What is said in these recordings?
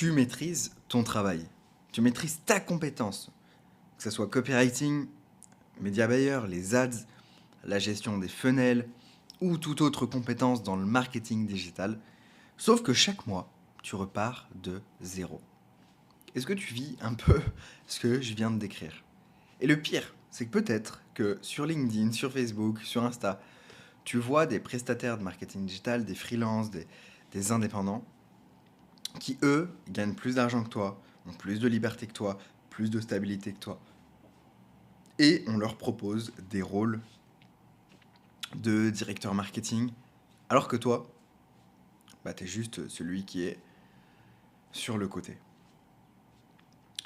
Tu maîtrises ton travail. Tu maîtrises ta compétence. Que ce soit copywriting, média buyer, les ads, la gestion des funnels ou toute autre compétence dans le marketing digital. Sauf que chaque mois, tu repars de zéro. Est-ce que tu vis un peu ce que je viens de décrire? Et le pire, c'est que peut-être que sur LinkedIn, sur Facebook, sur Insta, tu vois des prestataires de marketing digital, des freelances, des indépendants qui, eux, gagnent plus d'argent que toi, ont plus de liberté que toi, plus de stabilité que toi. Et on leur propose des rôles de directeur marketing, alors que toi, bah, tu es juste celui qui est sur le côté.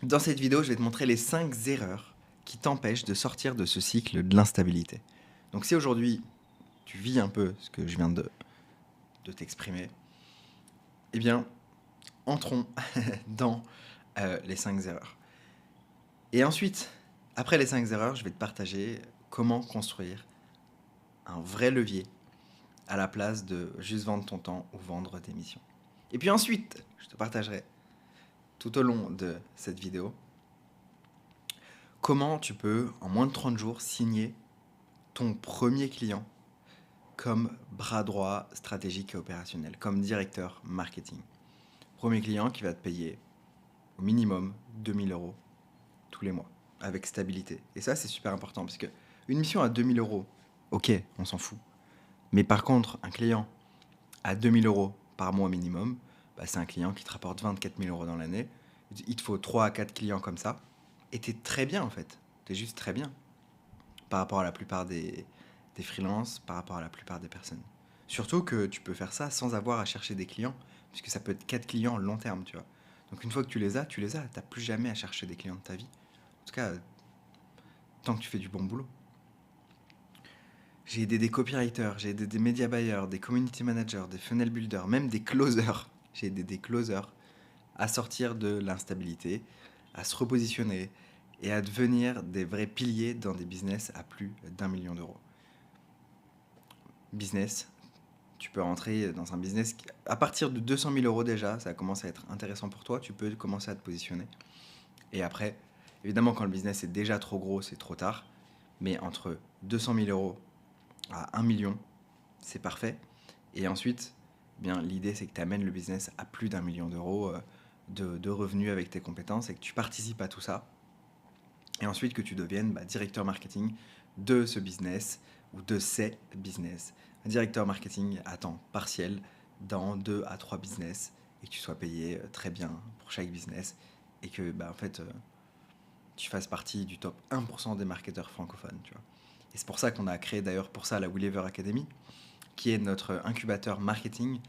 Dans cette vidéo, je vais te montrer les 5 erreurs qui t'empêchent de sortir de ce cycle de l'instabilité. Donc si aujourd'hui, tu vis un peu ce que je viens de t'exprimer, eh bien, entrons dans les 5 erreurs. Et ensuite, après les 5 erreurs, je vais te partager comment construire un vrai levier à la place de juste vendre ton temps ou vendre tes missions. Et puis ensuite, je te partagerai tout au long de cette vidéo comment tu peux, en moins de 30 jours, signer ton premier client comme bras droit stratégique et opérationnel, comme directeur marketing. Premier client qui va te payer au minimum 2000 euros tous les mois, avec stabilité. Et ça, c'est super important, parce que une mission à 2000 euros, ok, on s'en fout. Mais par contre, un client à 2000 euros par mois minimum, bah, c'est un client qui te rapporte 24 000 euros dans l'année. Il te faut 3 à 4 clients comme ça. Et t'es très bien en fait. T'es juste très bien. Par rapport à la plupart des freelances, par rapport à la plupart des personnes. Surtout que tu peux faire ça sans avoir à chercher des clients. Puisque ça peut être 4 clients long terme, tu vois. Donc une fois que tu les as, tu les as. T'as plus jamais à chercher des clients de ta vie. En tout cas, tant que tu fais du bon boulot. J'ai aidé des copywriters, j'ai aidé des media buyers, des community managers, des funnel builders, même des closers. J'ai aidé des closers à sortir de l'instabilité, à se repositionner et à devenir des vrais piliers dans des business à plus d'1 million d'euros. Business, tu peux rentrer dans un business qui, à partir de 200 000 euros déjà, ça commence à être intéressant pour toi, tu peux commencer à te positionner. Et après, évidemment, quand le business est déjà trop gros, c'est trop tard. Mais entre 200 000 euros à 1 million, c'est parfait. Et ensuite, eh bien, l'idée, c'est que tu amènes le business à plus d'1 million d'euros de revenus avec tes compétences et que tu participes à tout ça. Et ensuite, que tu deviennes directeur marketing de ce business ou de ces business. Un directeur marketing à temps partiel dans 2 à 3 business et que tu sois payé très bien pour chaque business et que, en fait, tu fasses partie du top 1% des marketeurs francophones, tu vois. Et c'est pour ça qu'on a créé d'ailleurs pour ça la Willever Academy, qui est notre incubateur marketing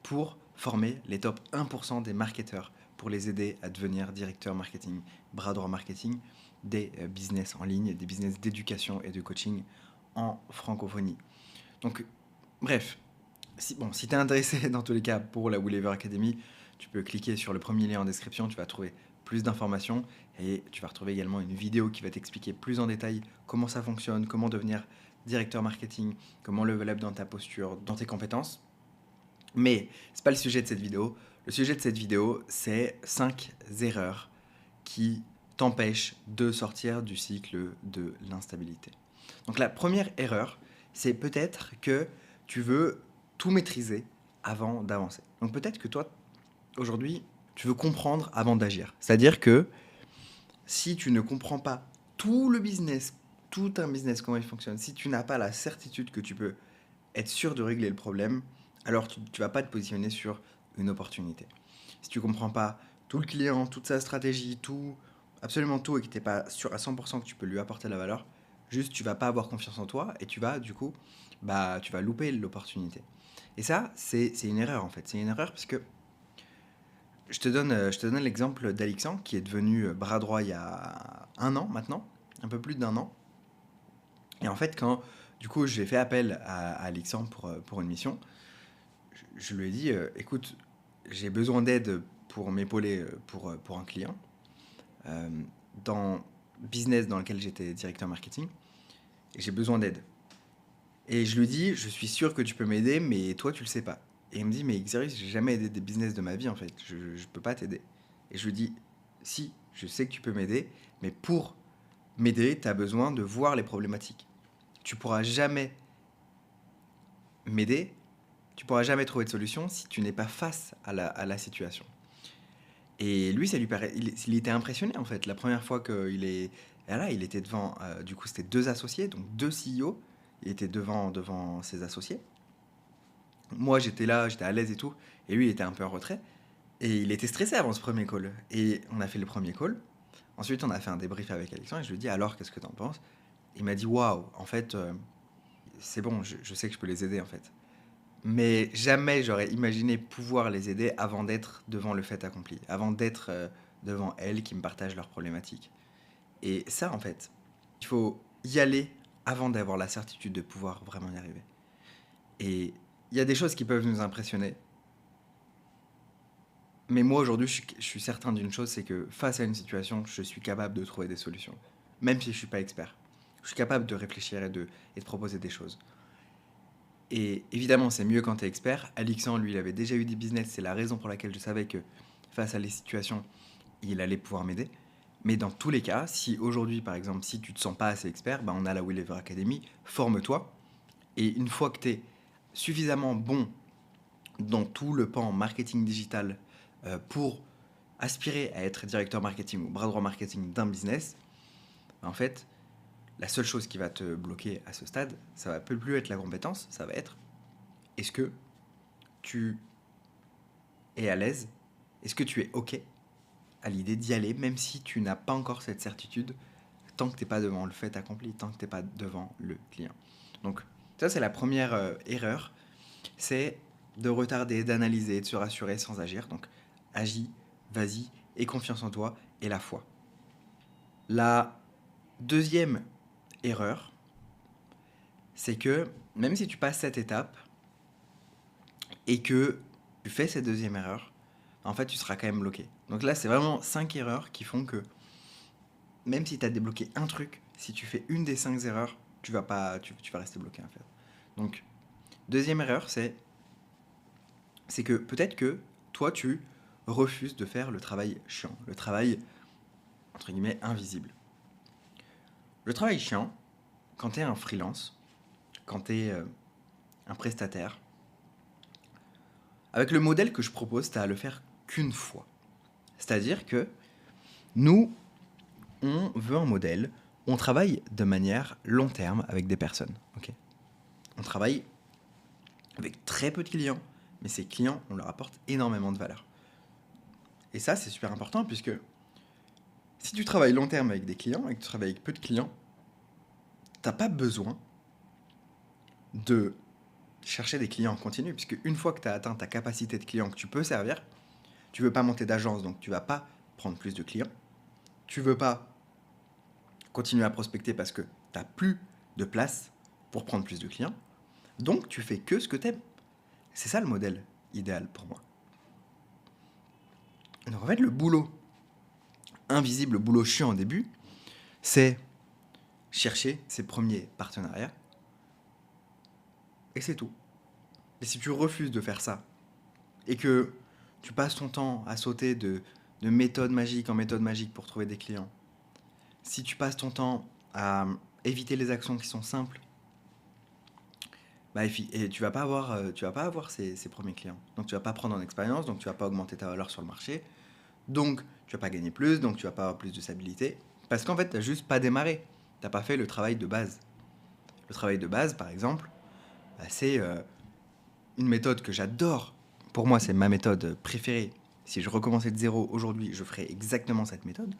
pour former les top 1% des marketeurs, pour les aider à devenir directeur marketing, bras droit marketing des business en ligne, des business d'éducation et de coaching en francophonie. Donc, bref, si tu es intéressé dans tous les cas pour la Willever Academy, tu peux cliquer sur le premier lien en description, tu vas trouver plus d'informations et tu vas retrouver également une vidéo qui va t'expliquer plus en détail comment ça fonctionne, comment devenir directeur marketing, comment level up dans ta posture, dans tes compétences. Mais c'est pas le sujet de cette vidéo. Le sujet de cette vidéo, c'est 5 erreurs qui t'empêchent de sortir du cycle de l'instabilité. Donc la première erreur, c'est peut-être que tu veux tout maîtriser avant d'avancer. Donc peut-être que toi, aujourd'hui, tu veux comprendre avant d'agir. C'est-à-dire que si tu ne comprends pas tout le business, tout un business, comment il fonctionne, si tu n'as pas la certitude que tu peux être sûr de régler le problème, alors tu ne vas pas te positionner sur une opportunité. Si tu ne comprends pas tout le client, toute sa stratégie, tout, absolument tout, et que tu n'es pas sûr à 100% que tu peux lui apporter la valeur, juste tu vas pas avoir confiance en toi et tu vas du coup, tu vas louper l'opportunité. Et ça, c'est une erreur en fait. C'est une erreur parce que je te donne l'exemple d'Alexandre qui est devenu bras droit il y a 1 an maintenant, un peu plus d'1 an. Et en fait, quand du coup j'ai fait appel à Alexandre pour une mission, je lui ai dit écoute, j'ai besoin d'aide pour m'épauler pour un client euh, dans business dans lequel j'étais directeur marketing et j'ai besoin d'aide. Et je lui dis je suis sûr que tu peux m'aider, mais toi tu le sais pas. Et il me dit mais Xerius, j'ai jamais aidé des business de ma vie en fait, je peux pas t'aider. Et je lui dis, si, je sais que tu peux m'aider, mais pour m'aider, tu as besoin de voir les problématiques. Tu pourras jamais m'aider, tu pourras jamais trouver de solution si tu n'es pas face à la situation. Et lui, ça lui paraît, il était impressionné en fait. La première fois qu'il est, là, il était devant, du coup, c'était deux associés, donc deux CEO. Il était devant ses associés. Moi, j'étais là, j'étais à l'aise et tout, et lui, il était un peu en retrait. Et il était stressé avant ce premier call. Et on a fait le premier call. Ensuite, on a fait un débrief avec Alexandre et je lui ai dit alors, qu'est-ce que t'en penses? Il m'a dit waouh, en fait, c'est bon, je sais que je peux les aider en fait. Mais jamais j'aurais imaginé pouvoir les aider avant d'être devant le fait accompli, avant d'être devant elles qui me partagent leurs problématiques. Et ça, en fait, il faut y aller avant d'avoir la certitude de pouvoir vraiment y arriver. Et il y a des choses qui peuvent nous impressionner. Mais moi, aujourd'hui, je suis certain d'une chose, c'est que face à une situation, je suis capable de trouver des solutions. Même si je ne suis pas expert. Je suis capable de réfléchir et de proposer des choses. Et évidemment, c'est mieux quand tu es expert. Alexandre, lui, il avait déjà eu des business. C'est la raison pour laquelle je savais que face à les situations, il allait pouvoir m'aider. Mais dans tous les cas, si aujourd'hui, par exemple, si tu ne te sens pas assez expert, bah, on a la Willever Academy, forme-toi. Et une fois que tu es suffisamment bon dans tout le pan marketing digital pour aspirer à être directeur marketing ou bras droit marketing d'un business, en fait, la seule chose qui va te bloquer à ce stade, ça va plus être la compétence, ça va être est-ce que tu es à l'aise, est-ce que tu es OK à l'idée d'y aller, même si tu n'as pas encore cette certitude, tant que tu n'es pas devant le fait accompli, tant que tu n'es pas devant le client. Donc ça, c'est la première erreur, c'est de retarder, d'analyser, de se rassurer sans agir. Donc agis, vas-y, aie confiance en toi et la foi. La deuxième erreur, c'est que même si tu passes cette étape et que tu fais cette deuxième erreur, en fait, tu seras quand même bloqué. Donc là, c'est vraiment 5 erreurs qui font que même si tu as débloqué un truc, si tu fais une des 5 erreurs, tu vas rester bloqué en fait. Donc, deuxième erreur, c'est que peut-être que toi, tu refuses de faire le travail chiant, le travail, entre guillemets, invisible. Le travail chiant, quand tu es un freelance, quand tu es un prestataire, avec le modèle que je propose, tu as à le faire qu'une fois. C'est-à-dire que nous, on veut un modèle, on travaille de manière long terme avec des personnes. Okay, on travaille avec très peu de clients, mais ces clients, on leur apporte énormément de valeur. Et ça, c'est super important puisque si tu travailles long terme avec des clients et que tu travailles avec peu de clients, tu n'as pas besoin de chercher des clients en continu, puisque une fois que tu as atteint ta capacité de clients que tu peux servir, tu ne veux pas monter d'agence, donc tu ne vas pas prendre plus de clients. Tu ne veux pas continuer à prospecter parce que tu n'as plus de place pour prendre plus de clients. Donc, tu fais que ce que tu aimes. C'est ça le modèle idéal pour moi. Donc, en fait, le boulot invisible, le boulot chiant au début, c'est chercher ses premiers partenariats. Et c'est tout. Et si tu refuses de faire ça, et que tu passes ton temps à sauter de méthode magique en méthode magique pour trouver des clients, si tu passes ton temps à éviter les actions qui sont simples, bah, et tu vas pas avoir ces premiers clients. Donc tu vas pas prendre en expérience, donc tu vas pas augmenter ta valeur sur le marché, donc tu vas pas gagner plus, donc tu vas pas avoir plus de stabilité, parce qu'en fait tu n'as juste pas démarré, tu n'as pas fait le travail de base. Le travail de base, par exemple, bah, c'est une méthode que j'adore. Pour moi, c'est ma méthode préférée. Si je recommençais de zéro aujourd'hui, je ferais exactement cette méthode.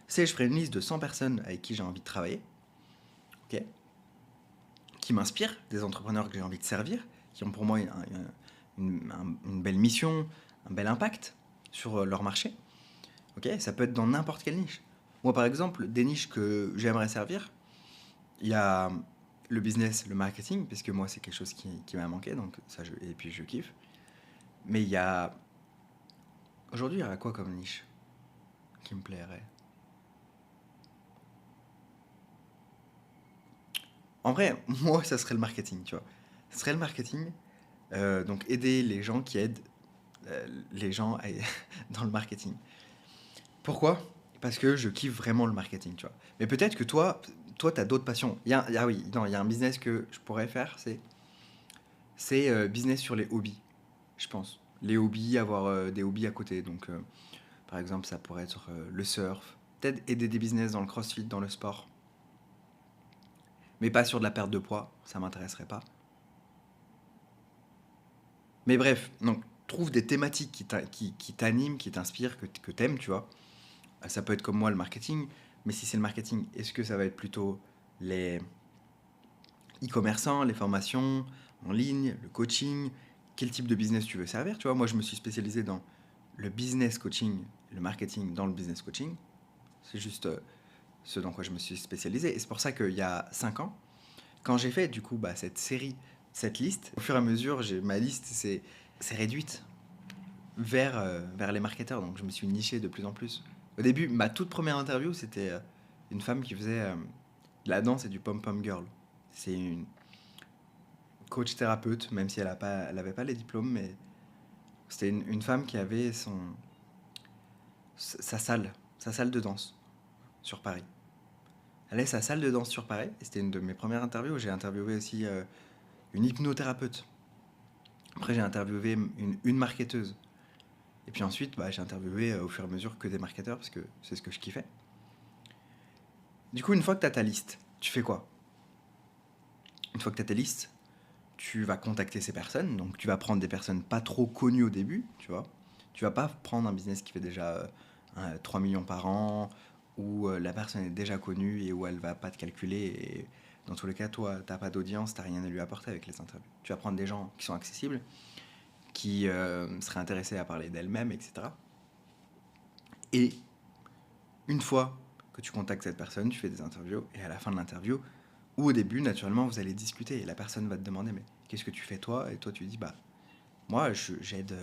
Je ferais une liste de 100 personnes avec qui j'ai envie de travailler, okay, qui m'inspirent, des entrepreneurs que j'ai envie de servir, qui ont pour moi une belle mission, un bel impact sur leur marché. Okay, ça peut être dans n'importe quelle niche. Moi, par exemple, des niches que j'aimerais servir, il y a le business, le marketing, puisque moi, c'est quelque chose qui m'a manqué, donc ça, et puis je kiffe. Mais il y a... Aujourd'hui, il y a quoi comme niche qui me plairait? En vrai, moi, ça serait le marketing, tu vois. Ça serait le marketing, donc aider les gens qui aident les gens dans le marketing. Pourquoi? Parce que je kiffe vraiment le marketing, tu vois. Mais peut-être que toi, tu as d'autres passions. Oui, non, il y a un business que je pourrais faire, c'est business sur les hobbies, je pense. Les hobbies, avoir des hobbies à côté. Donc, par exemple, ça pourrait être le surf, peut-être aider des business dans le crossfit, dans le sport, mais pas sur de la perte de poids, ça m'intéresserait pas. Mais bref, donc trouve des thématiques qui t'animent, qui t'inspirent, que t'aimes, tu vois. Ça peut être comme moi le marketing, mais si c'est le marketing, est-ce que ça va être plutôt les e-commerçants, les formations en ligne, le coaching? Quel type de business tu veux servir, tu vois? Moi, je me suis spécialisé dans le business coaching, le marketing dans le business coaching. C'est juste ce dans quoi je me suis spécialisé. Et c'est pour ça qu'il y a 5 ans, quand j'ai fait du coup cette série, cette liste, au fur et à mesure, ma liste s'est réduite vers les marketeurs. Donc je me suis niché de plus en plus. Au début, ma toute première interview, c'était une femme qui faisait de la danse et du pom-pom girl. C'est une coach thérapeute, même si elle avait pas les diplômes, mais c'était une femme qui avait sa salle de danse sur Paris. Elle avait sa salle de danse sur Paris, et c'était une de mes premières interviews. J'ai interviewé aussi une hypnothérapeute. Après, j'ai interviewé une marketeuse. Et puis ensuite, j'ai interviewé au fur et à mesure que des marketeurs, parce que c'est ce que je kiffais. Du coup, une fois que tu as ta liste, tu fais quoi? Une fois que tu as ta liste, tu vas contacter ces personnes. Donc, tu vas prendre des personnes pas trop connues au début, tu vois. Tu vas pas prendre un business qui fait déjà 3 millions par an, où la personne est déjà connue et où elle va pas te calculer. Et dans tous les cas, toi, t'as pas d'audience, t'as rien à lui apporter avec les interviews. Tu vas prendre des gens qui sont accessibles, qui seraient intéressés à parler d'elles-mêmes, etc. Et une fois que tu contactes cette personne, tu fais des interviews, et à la fin de l'interview, ou au début, naturellement, vous allez discuter, et la personne va te demander, mais qu'est-ce que tu fais toi? Et toi, tu dis, moi, j'aide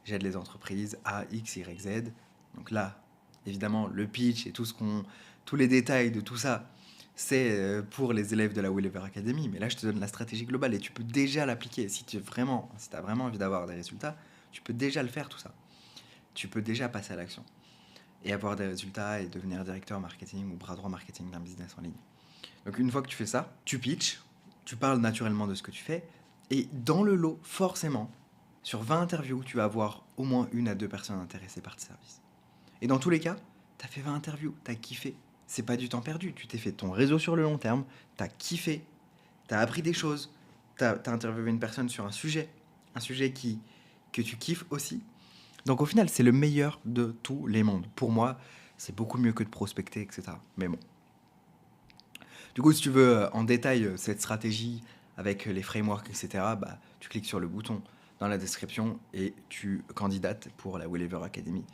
les entreprises A, X, Y, Z. Donc là, évidemment, le pitch et tous les détails de tout ça, c'est pour les élèves de la Wellever Academy. Mais là, je te donne la stratégie globale, et tu peux déjà l'appliquer. Si tu as vraiment envie d'avoir des résultats, tu peux déjà le faire, tout ça. Tu peux déjà passer à l'action et avoir des résultats et devenir directeur marketing ou bras droit marketing d'un business en ligne. Donc une fois que tu fais ça, tu pitches, tu parles naturellement de ce que tu fais, et dans le lot, forcément, sur 20 interviews, tu vas avoir au moins une à deux personnes intéressées par tes services. Et dans tous les cas, tu as fait 20 interviews, tu as kiffé. C'est pas du temps perdu, tu t'es fait ton réseau sur le long terme, tu as kiffé, tu as appris des choses, tu as interviewé une personne sur un sujet que tu kiffes aussi. Donc au final, c'est le meilleur de tous les mondes. Pour moi, c'est beaucoup mieux que de prospecter, etc. Mais bon. Du coup, si tu veux en détail cette stratégie avec les frameworks, etc., tu cliques sur le bouton dans la description et tu candidates pour la Wellever Academy.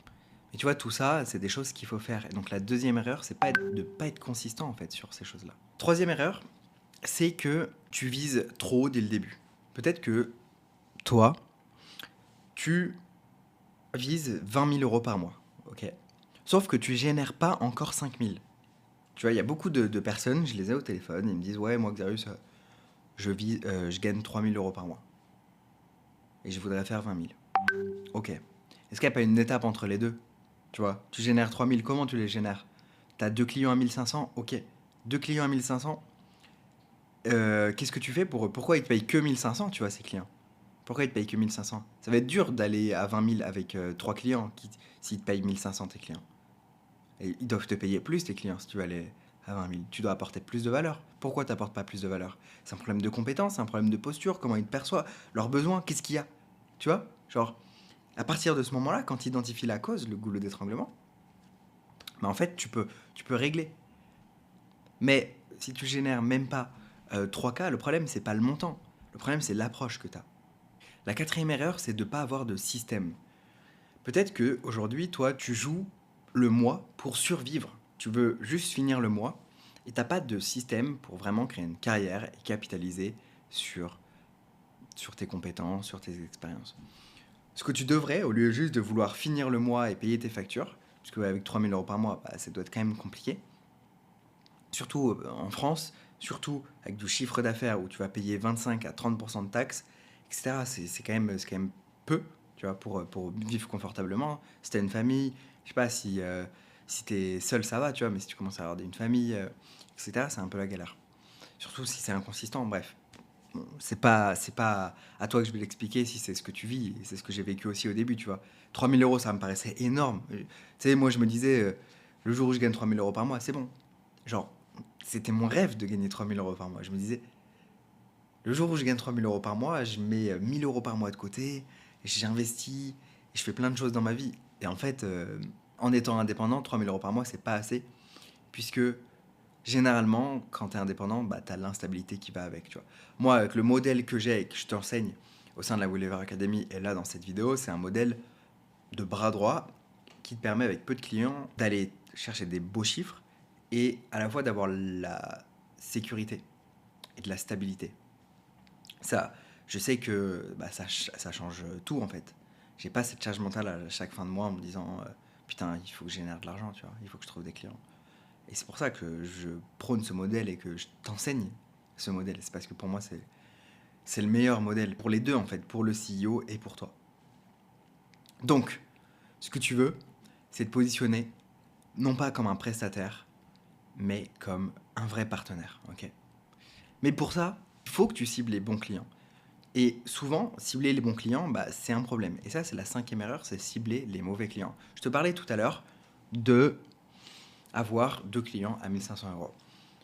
Et tu vois, tout ça, c'est des choses qu'il faut faire. Et donc la deuxième erreur, c'est de ne pas être consistant en fait sur ces choses-là. Troisième erreur, c'est que tu vises trop dès le début. Peut-être que toi, tu vises 20 000 euros par mois, ok? Sauf que tu génères pas encore 5 000. Tu vois, il y a beaucoup de personnes, je les ai au téléphone, ils me disent, ouais, moi, Xarius, je gagne 3 000 euros par mois. Et je voudrais faire 20 000. Ok. Est-ce qu'il n'y a pas une étape entre les deux? Tu vois, tu génères 3 000, comment tu les génères? Tu as deux clients à 1 500, ok. Deux clients à 1 500, qu'est-ce que tu fais pour eux? Pourquoi ils te payent que 1 500, tu vois, ces clients? Pourquoi ils te payent que 1 500? Ça va être dur d'aller à 20 000 avec 3 clients s'ils te payent 1 500, tes clients. Et ils doivent te payer plus, tes clients, si tu veux aller à 20 000. Tu dois apporter plus de valeur. Pourquoi tu n'apportes pas plus de valeur? C'est un problème de compétence, c'est un problème de posture, comment ils te perçoivent, leurs besoins, qu'est-ce qu'il y a? Tu vois? Genre, à partir de ce moment-là, quand tu identifies la cause, le goulot d'étranglement, en fait, tu peux régler. Mais si tu génères même pas 3K, le problème, c'est pas le montant. Le problème, c'est l'approche que tu as. La quatrième erreur, c'est de ne pas avoir de système. Peut-être que aujourd'hui, toi, tu joues le mois pour survivre. Tu veux juste finir le mois et t'as pas de système pour vraiment créer une carrière et capitaliser sur, sur tes compétences, sur tes expériences. Ce que tu devrais, au lieu juste de vouloir finir le mois et payer tes factures, parce qu'avec 3 000 euros par mois, ça doit être quand même compliqué, surtout en France, surtout avec du chiffre d'affaires où tu vas payer 25 à 30% de taxes, etc. C'est quand même peu, tu vois, pour vivre confortablement. Si tu as une famille, Je sais pas si t'es seul, ça va, tu vois, mais si tu commences à avoir une famille, etc., c'est un peu la galère. Surtout si c'est inconsistant, bref. Bon, c'est pas à toi que je vais l'expliquer si c'est ce que tu vis, et c'est ce que j'ai vécu aussi au début, tu vois. 3 000 euros, ça me paraissait énorme. Tu sais, moi, je me disais, le jour où je gagne 3 000 euros par mois, c'est bon. Genre, c'était mon rêve de gagner 3 000 euros par mois. Je me disais, le jour où je gagne 3 000 euros par mois, je mets 1 000 euros par mois de côté, et j'investis, et je fais plein de choses dans ma vie. Et en fait, en étant indépendant, 3 000 euros par mois, c'est pas assez, puisque généralement, quand tu es indépendant, bah, tu as l'instabilité qui va avec. Tu vois. Moi, avec le modèle que j'ai et que je t'enseigne au sein de la Willever Academy, et là dans cette vidéo, c'est un modèle de bras droit qui te permet, avec peu de clients, d'aller chercher des beaux chiffres et à la fois d'avoir la sécurité et de la stabilité. Ça, je sais que bah, ça change tout en fait. J'ai pas cette charge mentale à chaque fin de mois en me disant putain, il faut que je génère de l'argent, tu vois, il faut que je trouve des clients. Et c'est pour ça que je prône ce modèle et que je t'enseigne ce modèle. C'est parce que pour moi, c'est le meilleur modèle pour les deux, en fait, pour le CEO et pour toi. Donc, ce que tu veux, c'est te positionner non pas comme un prestataire, mais comme un vrai partenaire. Ok. Mais pour ça, il faut que tu cibles les bons clients. Et souvent, cibler les bons clients, bah, c'est un problème. Et ça, c'est la 5e erreur, c'est cibler les mauvais clients. Je te parlais tout à l'heure de avoir 2 clients à 1 500 euros.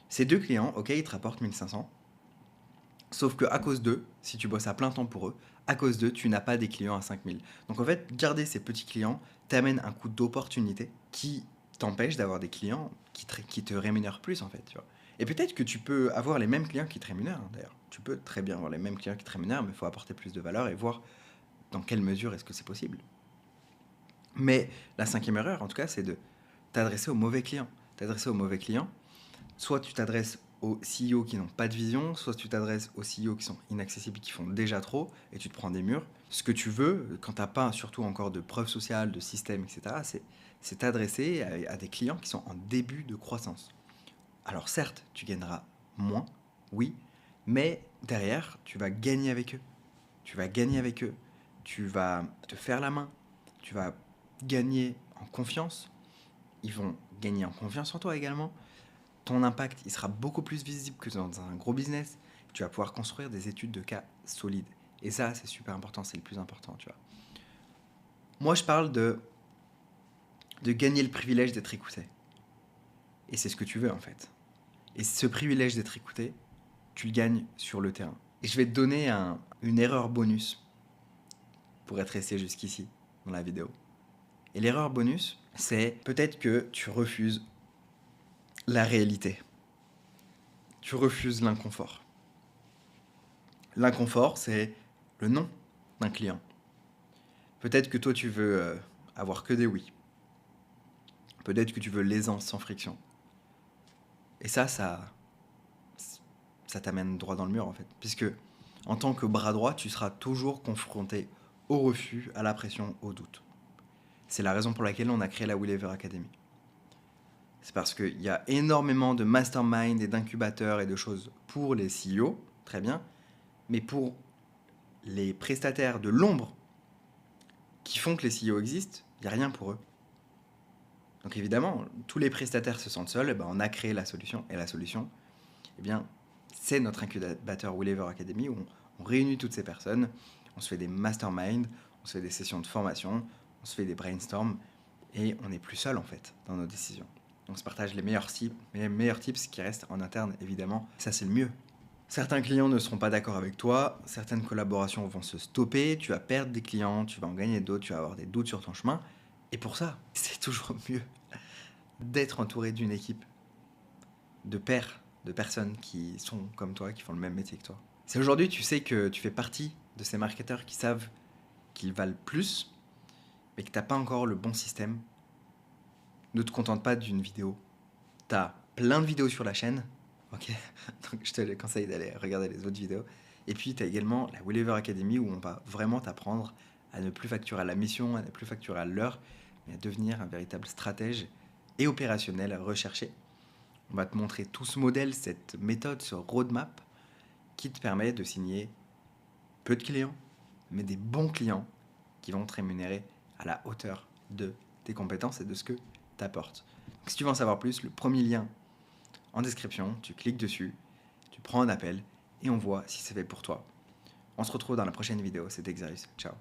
Ces 2 clients, ok, ils te rapportent 1 500. Sauf que à cause d'eux, si tu bosses à plein temps pour eux, à cause d'eux, tu n'as pas des clients à 5 000. Donc en fait, garder ces petits clients t'amène un coup d'opportunité qui t'empêche d'avoir des clients qui te rémunèrent plus en fait. Tu vois. Et peut-être que tu peux avoir les mêmes clients qui te rémunèrent d'ailleurs. Tu peux très bien avoir les mêmes clients qui te rémunèrent, mais il faut apporter plus de valeur et voir dans quelle mesure est-ce que c'est possible. Mais la 5e erreur, en tout cas, c'est de t'adresser aux mauvais clients. T'adresser aux mauvais clients, soit tu t'adresses aux CEO qui n'ont pas de vision, soit tu t'adresses aux CEO qui sont inaccessibles, qui font déjà trop, et tu te prends des murs. Ce que tu veux, quand tu n'as pas surtout encore de preuves sociales, de système, etc., c'est t'adresser à des clients qui sont en début de croissance. Alors certes, tu gagneras moins, oui, mais derrière, tu vas gagner avec eux. Tu vas gagner avec eux. Tu vas te faire la main. Tu vas gagner en confiance. Ils vont gagner en confiance en toi également. Ton impact, il sera beaucoup plus visible que dans un gros business. Tu vas pouvoir construire des études de cas solides. Et ça, c'est super important, c'est le plus important, tu vois. Moi, je parle de gagner le privilège d'être écouté. Et c'est ce que tu veux, en fait. Et ce privilège d'être écouté, tu le gagnes sur le terrain. Et je vais te donner une erreur bonus pour être resté jusqu'ici dans la vidéo. Et l'erreur bonus, c'est peut-être que tu refuses la réalité. Tu refuses l'inconfort. L'inconfort, c'est le non d'un client. Peut-être que toi, tu veux avoir que des oui. Peut-être que tu veux l'aisance sans friction. Et ça t'amène droit dans le mur, en fait. Puisque, en tant que bras droit, tu seras toujours confronté au refus, à la pression, au doute. C'est la raison pour laquelle on a créé la Willever Academy. C'est parce qu'il y a énormément de mastermind et d'incubateurs et de choses pour les CEO, très bien, mais pour les prestataires de l'ombre qui font que les CEO existent, il n'y a rien pour eux. Donc évidemment, tous les prestataires se sentent seuls, et ben on a créé la solution. Et la solution, eh bien, c'est notre incubateur Willever Academy où on réunit toutes ces personnes, on se fait des masterminds, on se fait des sessions de formation, on se fait des brainstorms et on n'est plus seul en fait dans nos décisions. On se partage les meilleurs tips qui restent en interne évidemment. Ça c'est le mieux. Certains clients ne seront pas d'accord avec toi, certaines collaborations vont se stopper, tu vas perdre des clients, tu vas en gagner d'autres, tu vas avoir des doutes sur ton chemin. Et pour ça, c'est toujours mieux d'être entouré d'une équipe de pairs, de personnes qui sont comme toi, qui font le même métier que toi. Si aujourd'hui tu sais que tu fais partie de ces marketeurs qui savent qu'ils valent plus, mais que tu n'as pas encore le bon système, ne te contente pas d'une vidéo. Tu as plein de vidéos sur la chaîne, ok. Donc je te conseille d'aller regarder les autres vidéos. Et puis tu as également la Willever Academy où on va vraiment t'apprendre à ne plus facturer à la mission, à ne plus facturer à l'heure, mais à devenir un véritable stratège et opérationnel recherché. On va te montrer tout ce modèle, cette méthode, ce roadmap qui te permet de signer peu de clients, mais des bons clients qui vont te rémunérer à la hauteur de tes compétences et de ce que tu apportes. Donc, si tu veux en savoir plus, le premier lien en description, tu cliques dessus, tu prends un appel et on voit si c'est fait pour toi. On se retrouve dans la prochaine vidéo, c'était Xarius. Ciao.